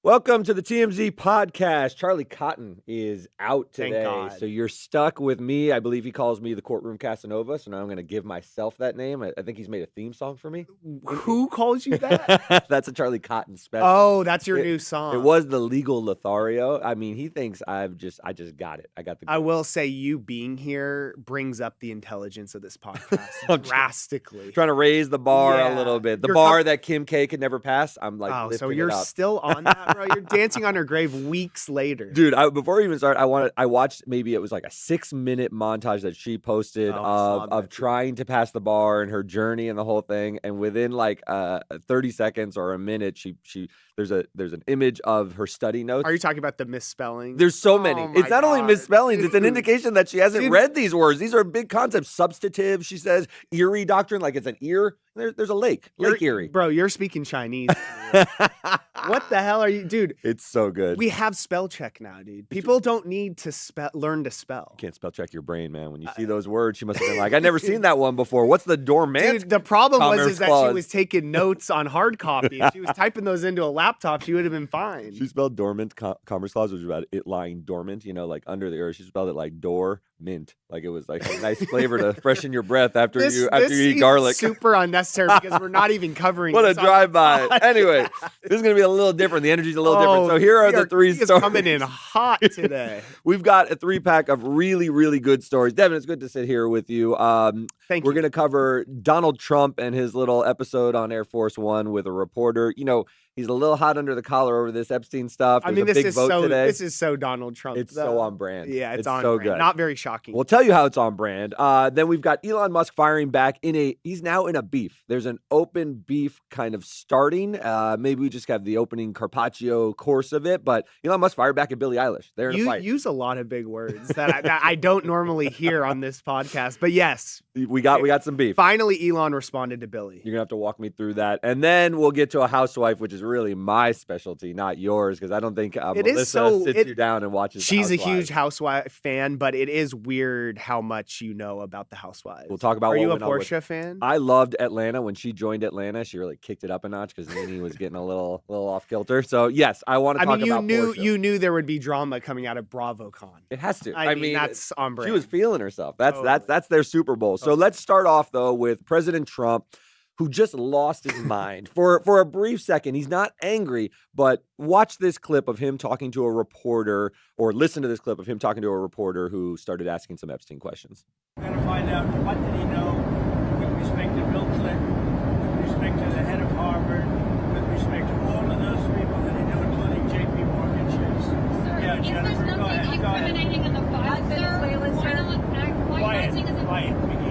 Welcome to the TMZ podcast. Charlie Cotton is out Thank today, God. so you're stuck with me. I believe he calls me the courtroom Casanova, so now I'm going to give myself that name. I think he's made a theme song for me. Who calls you that? That's a Charlie Cotton special. Oh, that's your new song. It was the legal Lothario. I mean, he thinks I just got it. I got the. I will say you being here brings up the intelligence of this podcast drastically. Trying to raise the bar a Yeah. little bit. The You're bar that Kim K could never pass. I'm like, Oh, so lifting you're it up. still on that, bro? You're dancing on her grave weeks later. Dude, before we even start, I watched, maybe it was like a 6-minute montage that she posted of trying to pass the bar and her journey and the whole thing. And within like 30 seconds or a minute, there's an image of her study notes. Are you talking about the misspelling? There's so many. Oh It's my not only God, misspellings, it's an dude. indication that she hasn't Dude. read these words. These are big concepts. Substantive, she says. Erie doctrine, like it's an ear. There's a lake. Lake Erie. Bro, you're speaking Chinese. What the hell are you, dude? It's so good. We have spell check now, dude. People don't need to learn to spell. You can't spell check your brain, man. When you see those words, she must have been like, I've never seen that one before. What's the dormant? Dude, the problem Commerce is that clause. she was taking notes on hard copy. If she was typing those into a laptop, she would have been fine. She spelled dormant commerce clause, which was about it lying dormant, like under the earth. She spelled it like door mint. Like it was like a nice flavor to freshen your breath after you eat garlic. Super unnecessary because we're not even covering What a this on drive-by. the Anyway, podcast. this is going to be a little different. The energy's a little different. So here are the three He is stories. coming in hot today. We've got a 3-pack of really, really good stories. Devin, it's good to sit here with you. Thank We're you. going to cover Donald Trump and his little episode on Air Force One with a reporter. He's a little hot under the collar over this Epstein stuff. There's a big vote today. This is so Donald Trump. It's so on brand. Yeah, it's on so brand. good. Not very shocking. We'll tell you how it's on brand. Then we've got Elon Musk firing back he's now in a beef. There's an open beef kind of starting. Maybe we just have the opening Carpaccio course of it, but Elon Musk fired back at Billie Eilish. They're in a fight. You use a lot of big words that I don't normally hear on this podcast, but yes. We got some beef. Finally, Elon responded to Billie. You're going to have to walk me through that. And then we'll get to a housewife, which is really my specialty, not yours, because I don't think Melissa sits you down and watches She's the a Housewives. huge Housewife fan, but it is weird how much you know about the Housewives. We'll talk about Are what you a went on with- Porsha fan? I loved Atlanta. When she joined Atlanta, she really kicked it up a notch because Nene was getting a little off kilter. So, yes, I want to talk about Porsha. You knew there would be drama coming out of BravoCon. It has to. I mean, that's on brand. She was feeling herself. That's Totally. their Super Bowl. So let's start off though with President Trump, who just lost his mind for a brief second. He's not angry, but watch this clip of him talking to a reporter, or listen to this clip of him talking to a reporter who started asking some Epstein questions. We're going to find out what did he know with respect to Bill Clinton, with respect to the head of Harvard, with respect to all of those people that he knew, including J.P. Morgan Chase. Sir, Yeah, if Jennifer, there's go nothing ahead, go ahead. incriminating in the file, sir, why not acting as a... Quiet, Piggy.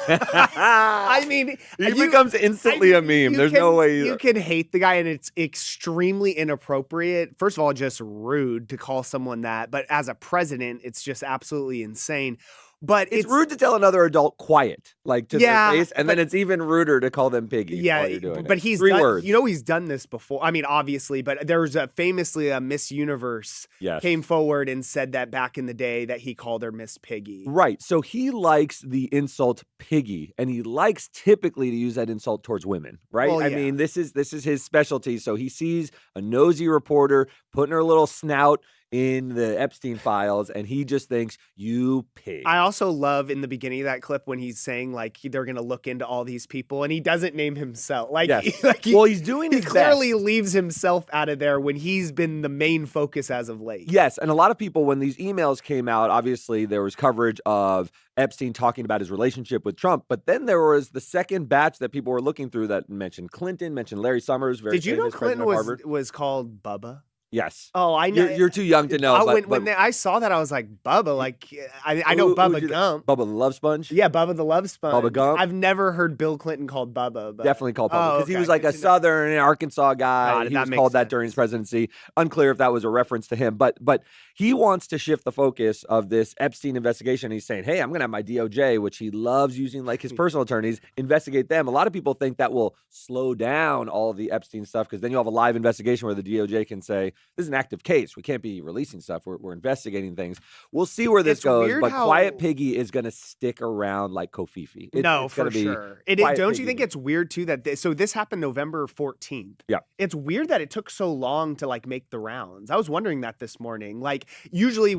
I mean, He becomes instantly a meme. There's no way you can hate the guy, and it's extremely inappropriate. First of all, just rude to call someone that. But as a president, it's just absolutely insane. But It's rude to tell another adult quiet, like to Yeah, their face, and then it's even ruder to call them Piggy. Yeah, while you're doing but it. he's 3 done, words. he's done this before. I mean, obviously, but there was famously a Miss Universe Yes. came forward and said that back in the day that he called her Miss Piggy. Right. So he likes the insult Piggy, and he likes typically to use that insult towards women, right? Well, I yeah. mean, this is his specialty. So he sees a nosy reporter putting her little snout in the Epstein files, and he just thinks, you pig. I also love in the beginning of that clip when he's saying like they're going to look into all these people, and he doesn't name himself. Like, Yes. well, he's doing he his clearly best. leaves himself out of there when he's been the main focus as of late. Yes, and a lot of people, when these emails came out, obviously there was coverage of Epstein talking about his relationship with Trump, but then there was the second batch that people were looking through that mentioned Clinton, mentioned Larry Summers. Very Did you know famous president Clinton of Harvard. was called Bubba? Yes. Oh, I know. You're too young to know. When I saw that, I was like, Bubba. Like, I know Bubba Gump. Bubba the Love Sponge? Yeah, Bubba the Love Sponge. Bubba Gump? I've never heard Bill Clinton called Bubba. But... Definitely called Bubba, because he okay, was like good a to know. Southern Arkansas guy. Got it, He that was makes called that sense. during his presidency. Unclear if that was a reference to him, but he wants to shift the focus of this Epstein investigation. He's saying, hey, I'm going to have my DOJ, which he loves using like his personal attorneys, investigate them. A lot of people think that will slow down all of the Epstein stuff, because then you'll have a live investigation where the DOJ can say, this is an active case. We can't be releasing stuff. We're investigating things. We'll see where this It's goes. weird But how- Quiet Piggy is going to stick around like Kofifi. No, it's gonna for be sure. Quiet Don't you Piggy. think it's weird too that so this happened November 14th? Yeah. It's weird that it took so long to like make the rounds. I was wondering that this morning. Like usually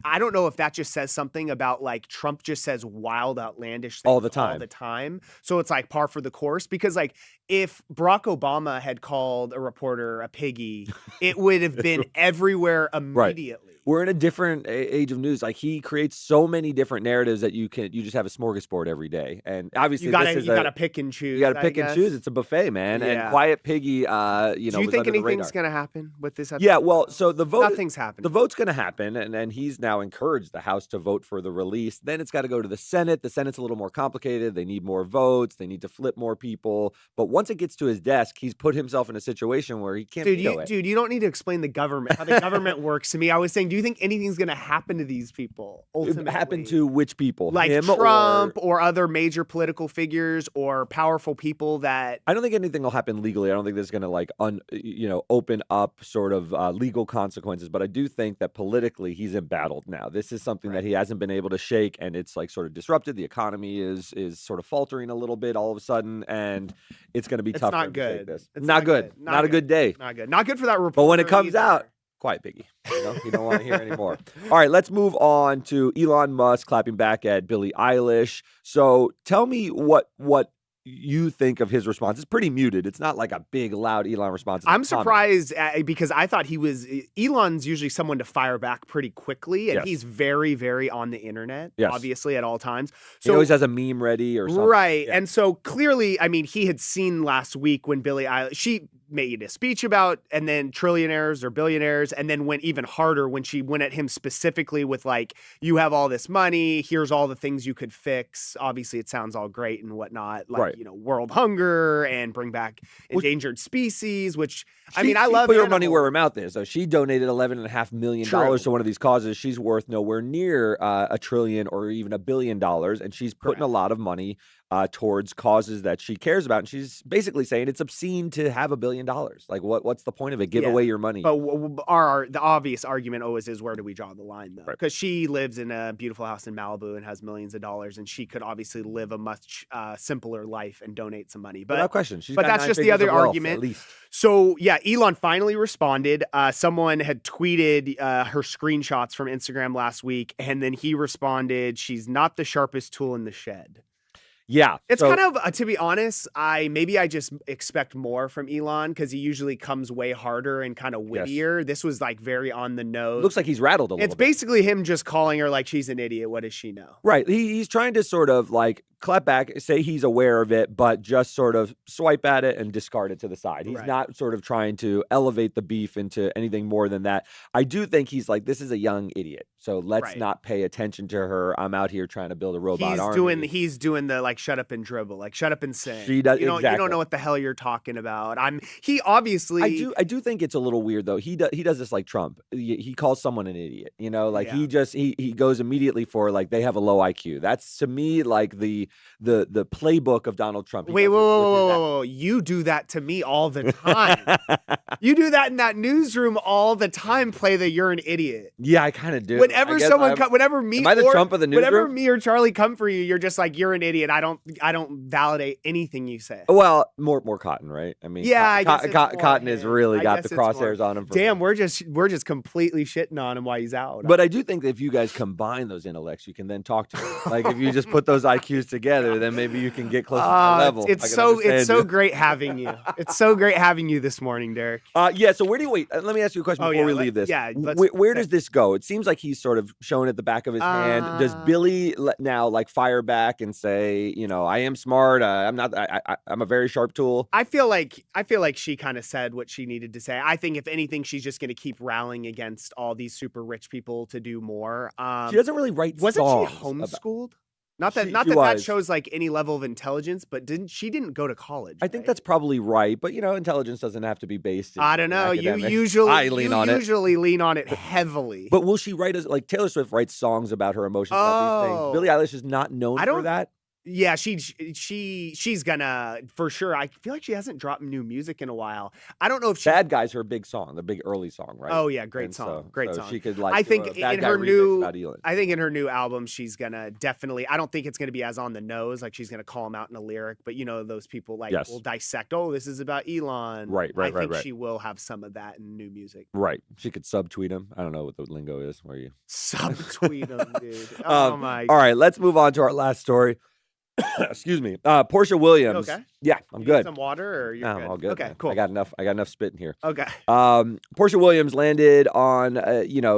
I don't know if that just says something about like Trump just says wild, outlandish things All the time. all the time. So it's like par for the course because like if Barack Obama had called a reporter a piggy, it would have been everywhere immediately. We're in a different age of news. Like he creates so many different narratives that you just have a smorgasbord every day. And obviously You gotta pick and choose. You got to I pick and guess. choose. It's a buffet, man. Yeah. And Quiet Piggy, Do you was think under the anything's radar. gonna happen with this episode? Yeah, well, so the vote, Nothing's happening. the vote's going to happen, and he's now encouraged the House to vote for the release. Then it's got to go to the Senate. The Senate's a little more complicated. They need more votes. They need to flip more people. But once it gets to his desk, he's put himself in a situation where he can't veto it. Dude, you don't need to explain the government, how the government works to me. I was saying, do you think anything's going to happen to these people ultimately? Happen to which people? like Him Trump or... or other major political figures or powerful people that I don't think anything will happen legally. I don't think this is going to like open up sort of legal consequences. But I do think that politically he's embattled now. This is something that he hasn't been able to shake, and it's like sort of disrupted. The economy is sort of faltering a little bit all of a sudden, and it's going to be it's tough. not for him to shake good. this. It's not good. Not a good day. Not good. Not good for that reporter. But when it comes either. out, Quiet Piggy. You don't want to hear anymore. All right, let's move on to Elon Musk clapping back at Billie Eilish. So tell me what you think of his response. It's pretty muted. It's not like a big, loud Elon response. It's a I'm comment. surprised because I thought Elon's usually someone to fire back pretty quickly, and Yes. he's very, very on the internet, Yes. obviously, at all times. He always has a meme ready or something. Right. Yeah. And so clearly, he had seen last week when Billie Eilish, she made a speech about, and then trillionaires or billionaires, and then went even harder when she went at him specifically with like, you have all this money, here's all the things you could fix. Obviously, it sounds all great and whatnot, like, Right. World hunger and bring back endangered species, which, I She love put her money animals. where her mouth is. So she donated $11.5 million True. to one of these causes. She's worth nowhere near $1 trillion or even $1 billion, and she's putting a lot of money towards causes that she cares about. And she's basically saying it's obscene to have $1 billion. Like, what's the point of it? Give Yeah. away your money. But the obvious argument always is, where do we draw the line, though? Right. Because she lives in a beautiful house in Malibu and has millions of dollars, and she could obviously live a much simpler life and donate some money. Without question. She's but got that's 9 just the figures other of wealth, argument. at least. So, yeah, Elon finally responded. Someone had tweeted her screenshots from Instagram last week, and then he responded, she's not the sharpest tool in the shed. Yeah. It's so- kind of, to be honest, I just expect more from Elon because he usually comes way harder and kind of wittier. This was like very on the nose. looks like he's rattled a little It's bit. basically him just calling her like she's an idiot. What does she know? Right. He's trying to sort of like clap back, say he's aware of it, but just sort of swipe at it and discard it to the side. He's Right. not sort of trying to elevate the beef into anything more than that. I do think he's like, this is a young idiot, so let's Right. not pay attention to her. I'm out here trying to build a robot army. He's doing the like shut up and dribble, like shut up and sing. She does- You don't exactly. know what the hell you're talking about. He obviously I do think it's a little weird though. He does this like Trump. He calls someone an idiot. Like Yeah. he goes immediately for like they have a low IQ. That's to me like the playbook of Donald Trump. He Wait, does it within that. whoa. You do that to me all the time. You do that in that newsroom all the time. Play the you're an idiot. Yeah, I kind of do. Whenever I guess someone, I'm- whenever me, Am I the or Trump of the whenever newsroom? me or Charlie come for you, you're just like you're an idiot. I don't validate anything you say. Well, more Cotton, right? I mean, Yeah, I guess it's more Cotton has him. really I got guess the it's more- crosshairs on him. For Damn, me. we're just completely shitting on him while he's out. But I do think that if you guys combine those intellects, you can then talk to him. Like if you just put those IQs together, then maybe you can get close to my level. It's I can so understand you. great having you. It's so great having you this morning, Derek. Yeah. So where do you wait? Let me ask you a question Oh, before yeah, we let- leave this. yeah, let's- Where does this go? It seems like he's sort of showing at the back of his hand. Does Billie now like fire back and say, I am smart. I'm not. I'm a very sharp tool. I feel like she kind of said what she needed to say. I think if anything, she's just going to keep rallying against all these super rich people to do more. She doesn't really write Wasn't songs she about- homeschooled? Not that She that was. shows like any level of intelligence, but she didn't go to college. I think right? that's probably right, but intelligence doesn't have to be based. I don't know. You academics. usually I lean on it. lean on it heavily. But will she write like Taylor Swift writes songs about her emotions about these Oh. things? Billie Eilish is not known I for don't- that. Yeah, she's gonna for sure. I feel like she hasn't dropped new music in a while. I don't know if she. Bad Guy's her big song, the big early song, right? Oh yeah, great And song, so song. She could like. I do think a Bad in Guy her remix new, about Elon. I think in her new album, she's gonna definitely. I don't think it's gonna be as on the nose, like she's gonna call him out in a lyric. But you know, those people like Yes. will dissect. Oh, this is about Elon. Right. I think she will have some of that in new music. Right. She could subtweet him. I don't know what the lingo is. Where you Subtweet him, dude. Oh my. All right, let's move on to our last story. Excuse me. Porsha Williams. You okay? Yeah, I'm You good. need some water, or you're No, good? I'm all good. Okay, man. cool. I got enough spit in here. Okay. Porsha Williams landed on,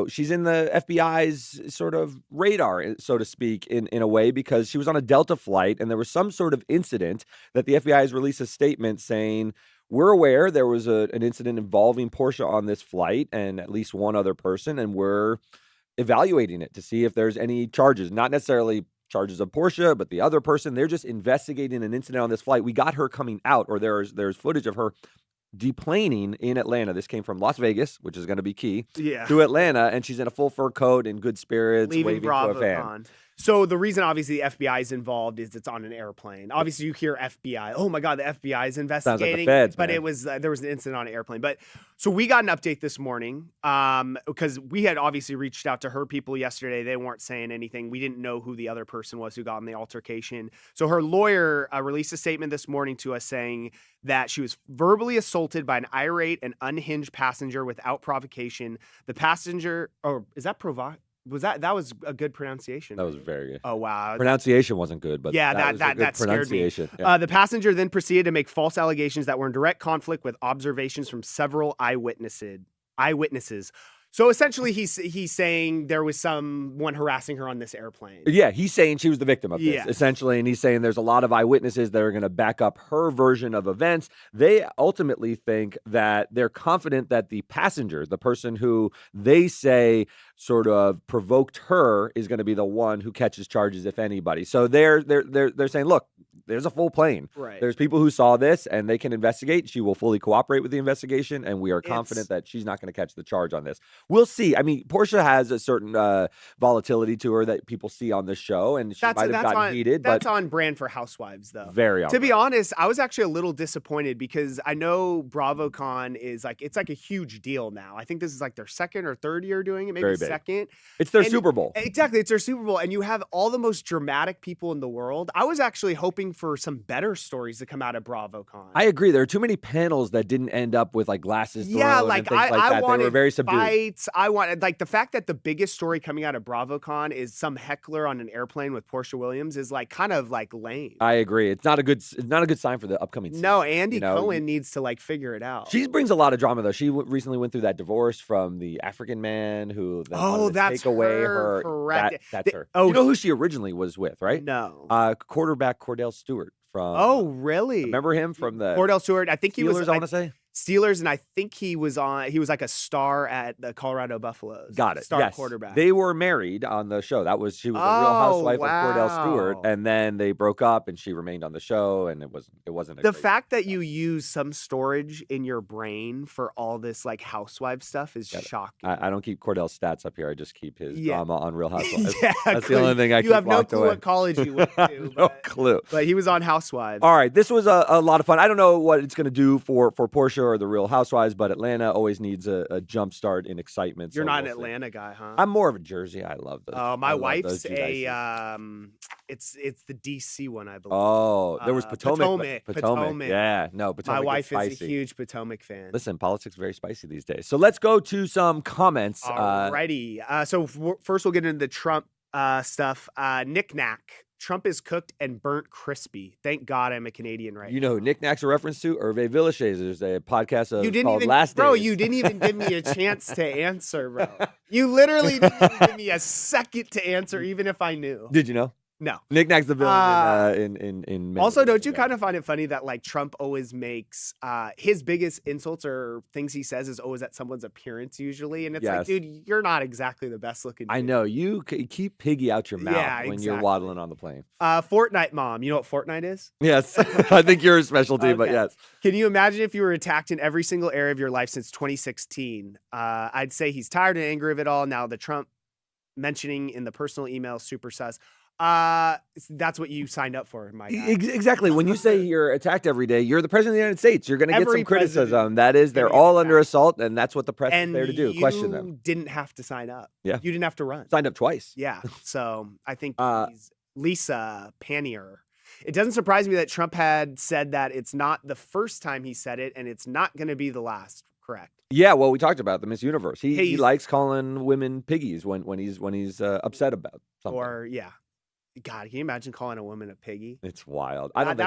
she's in the FBI's sort of radar, so to speak, in a way, because she was on a Delta flight and there was some sort of incident that the FBI has released a statement saying, we're aware there was an incident involving Porsha on this flight and at least one other person, and we're evaluating it to see if there's any charges, not necessarily charges of Porsha, but the other person. They're just investigating an incident on this flight. We got her coming out, or there's footage of her deplaning in Atlanta. This came from Las Vegas, which is going to be key, to Atlanta, and she's in a full fur coat in good spirits, Leaving waving to a fan. BravoCon. So the reason, obviously, the FBI is involved is it's on an airplane. Obviously, you hear FBI. Oh my God, the FBI is investigating. Sounds like the feds, but man. it was there was an incident on an airplane. But so we got an update this morning because we had obviously reached out to her people yesterday. They weren't saying anything. We didn't know who the other person was who got in the altercation. So her lawyer released a statement this morning to us saying that she was verbally assaulted by an irate and unhinged passenger without provocation. The passenger, or is that that was a good pronunciation? That was very good. Oh wow. Pronunciation wasn't good, but Yeah, that was a good that scared me. pronunciation. Yeah. The passenger then proceeded to make false allegations that were in direct conflict with observations from several eyewitnesses. So essentially, he's saying there was someone harassing her on this airplane. Yeah, he's saying she was the victim of this, Yes. essentially, and he's saying there's a lot of eyewitnesses that are going to back up her version of events. They ultimately think that they're confident that the passenger, the person who they say sort of provoked her, is going to be the one who catches charges, if anybody. So they're saying, look, there's a full plane. Right. There's people who saw this, and they can investigate. She will fully cooperate with the investigation, and we are confident that she's not going to catch the charge on this. We'll see. I mean, Porsha has a certain volatility to her that people see on the show, and she might have gotten heated. That's but on brand for Housewives, though. very on To be brand. honest, I was actually a little disappointed because I know BravoCon is it's like a huge deal now. I think this is like their second or third year doing it, maybe Very big. second. It's their And- Super Bowl. Exactly, it's their Super Bowl, and you have all the most dramatic people in the world. I was actually hoping for some better stories to come out of BravoCon. I agree. There are too many panels that didn't end up with like glasses thrown Yeah, and like things like I that. wanted They were very subdued. fights. I wanted like the fact that the biggest story coming out of BravoCon is some heckler on an airplane with Porsha Williams is like kind of like lame. I agree. It's not a good sign for the upcoming season. No, Andy you know? Cohen needs to like figure it out. She brings a lot of drama though. She recently went through that divorce from the African man who then wanted to that's take away her, her. correct. That's her. Oh, You know who she originally was with, right? No. Quarterback Cordell Stewart from. Oh, really? Remember him from the Cordell Stewart? I think he was. Steelers, I want to say. Steelers, and I think he was like a star at the Colorado Buffaloes. Got it. Star yes. quarterback. They were married on the show. She was a real housewife of Cordell Stewart, and then they broke up, and she remained on the show, and it wasn't the fact that you use some storage in your brain for all this like housewife stuff is shocking. I don't keep Cordell's stats up here. I just keep his Yeah. drama on Real Housewives. Yeah, That's the only thing I you keep have no locked clue away. what college you went to. No clue. But he was on Housewives. All right, this was a lot of fun. I don't know what it's going to do for Porsha or the Real Housewives, but Atlanta always needs a jump start in excitement. You're so not we'll an see. Atlanta guy, huh? I'm more of a Jersey. I love those. My I love wife's those Judices. it's the DC one, I believe. Oh, there was Potomac. Potomac. Yeah, no, Potomac. My wife is spicy. a huge Potomac fan. Listen, politics is very spicy these days. So let's go to some comments. Alrighty. First we'll get into the Trump stuff. Knick-knack. Trump is cooked and burnt crispy. Thank God I'm a Canadian right You know who Knick-knack's a reference to? Hervé Villechaize. There's a podcast called Last Bro, Days. you didn't even give me a chance to answer, bro. You literally didn't even give me a second to answer, even if I knew. Did you know? No. Knick-knack's the villain in many Also, don't movies. you kind of find it funny that like Trump always makes his biggest insults or things he says is always at someone's appearance usually, and it's like, Yes. dude, you're not exactly the best looking. I dude. know. You keep Piggy out your mouth Yeah, when you're exactly. waddling on the plane. Fortnite mom. You know what Fortnite is? Yes. I think you're a specialty, but Okay. yes. Can you imagine if you were attacked in every single area of your life since 2016? I'd say he's tired and angry of it all. Now the Trump mentioning in the personal email, super sus. That's what you signed up for, my guy. Exactly. When you say you're attacked every day, you're the president of the United States. You're going to get Every some criticism. president That is, they're getting all under attacked. assault, and that's what the press is And there to do. Question them. you didn't have to sign up. Yeah. You didn't have to run. Signed up twice. Yeah. So I think Uh, he's Lisa Panier. It doesn't surprise me that Trump had said that it's not the first time he said it, and it's not going to be the last. Correct. Yeah, well, we talked about the Miss Universe. He He's- likes calling women piggies when he's upset about something. Or yeah. God, can you imagine calling a woman a piggy? It's wild. I don't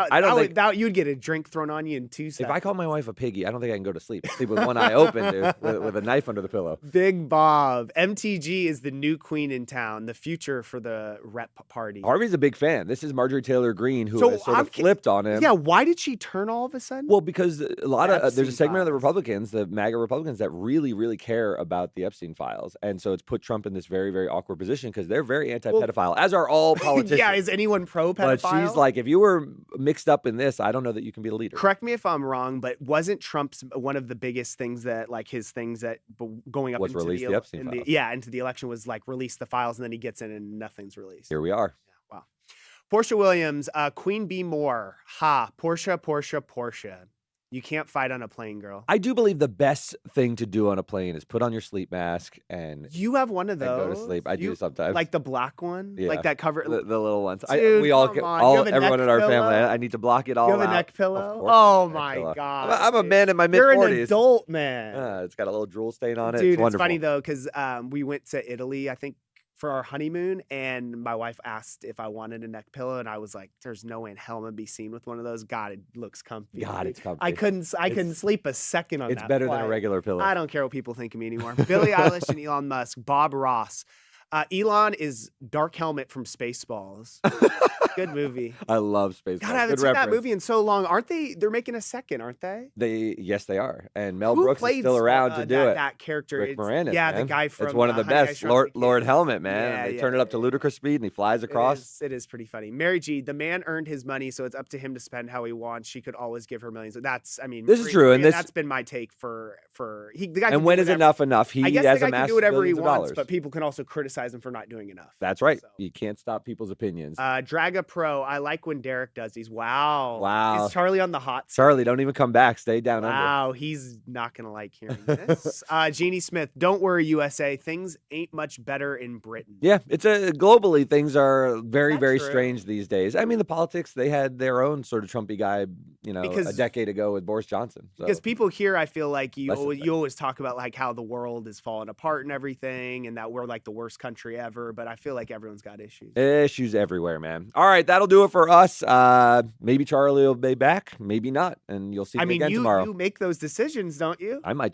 think You'd get a drink thrown on you in 2 seconds. if I call my wife a piggy, I don't think I can go to sleep. Sleep with one eye open, dude, with a knife under the pillow. Big Bob. MTG is the new queen in town, the future for the rep party. Harvey's a big fan. This is Marjorie Taylor Greene who So has sort I'm of flipped on him. Yeah, why did she turn all of a sudden? Well, because a lot of there's a Epstein segment of the files. Republicans, the MAGA Republicans, that really, really care about the Epstein files, and so it's put Trump in this very, very awkward position because they're very anti-pedophile, as are all politicians. Yeah, is anyone pro but pedophile? she's like, if you were mixed up in this, I don't know that you can be the leader. Correct me if I'm wrong, but wasn't Trump's one of the biggest things that, like, his things that going up Was into release the Epstein files. into the election was like release the files, and then he gets in and nothing's released. Here we are. Wow. Porsha Williams, Queen Bee Moore. Ha, Porsha. You can't fight on a plane, girl. I do believe the best thing to do on a plane is put on your sleep mask and You have one of those. go to sleep. I do sometimes. Like the black one? Yeah. Like that cover. the little ones. Dude, we all, come on. You have a everyone neck in our family. pillow? I need to block it all You have a out. neck Of pillow? course Oh I have a neck my pillow. God. I'm a man in my You're mid-40s. an adult man. It's got a little drool stain on it. Dude, it's wonderful. funny though, because we went to Italy, I think, for our honeymoon, and my wife asked if I wanted a neck pillow, and I was like, "There's no way in hell I'm gonna be seen with one of those." God, it looks comfy. God, it's comfy. I couldn't sleep a second on It's that. better than a flight. regular pillow. I don't care what people think of me anymore. Billie Eilish and Elon Musk, Bob Ross. Elon is Dark Helmet from Spaceballs. Good movie. I love Space. God, I haven't Good seen reference. that movie in so long. Aren't they? They're making a second, aren't they? Yes, they are. And Mel Who Brooks is played still around to do that, it. That character. Rick It's- Moranis. Yeah, man. the guy from. It's one of the Honey, I best. Shrunk the Lord Kids. Helmet, man. Yeah, They yeah, turn it up to yeah. ludicrous speed and he flies across. It is pretty funny. Mary G, the man earned his money, so it's up to him to spend how he wants. She could always give her millions. That's, I mean, This is true, and this- that's been my take for the guy. can And do when is whatever- enough enough? He I guess has the guy can amassed do whatever he billions of wants, dollars. but people can also criticize him for not doing enough. That's right. So. You can't stop people's opinions. Draga Pro, I like when Derek does these. Wow. Wow. Is Charlie on the hot seat? Charlie, don't even come back. Stay down under. Wow, he's not going to like hearing this. Jeannie Smith, don't worry, USA. Things ain't much better in Britain. Yeah, globally things are very, That's very true. strange these days. I mean, the politics, they had their own sort of Trumpy guy, a Because- decade ago with Boris Johnson. So. Because people here, I feel like you Less than always talk about like how the world is falling apart and everything, and that we're like the worst country ever. But I feel like everyone's got issues. Issues everywhere, man. All right, that'll do it for us. Maybe Charlie will be back, maybe not, and you'll see me again tomorrow. You make those decisions, don't you? I might